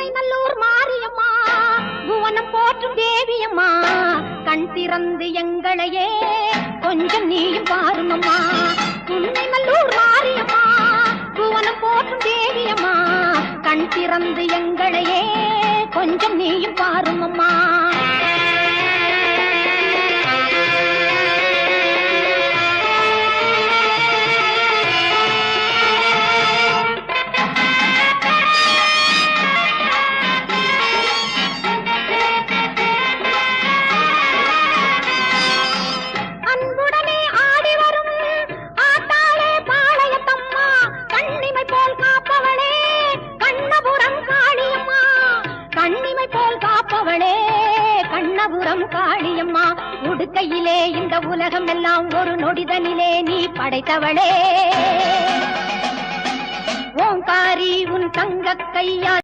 புன்னை நல்லூர் மாரியம்மா புவனம் போற்றும் தேவியம்மா கண் திறந்து எங்களையே கொஞ்சம் நீயும் பாருமம்மா. புன்னை நல்லூர் மாரியம்மா புவனம் போற்றும் தேவியம்மா கண் திறந்து எங்களையே கொஞ்சம் நீயும் பாருமம்மா. கண்ணபுரம் காளியம்மா உடுக்கையிலே இந்த உலகம் எல்லாம் ஒரு நொடிதனிலே நீ படைத்தவளே. ஓங்காரி உன் தங்க கையா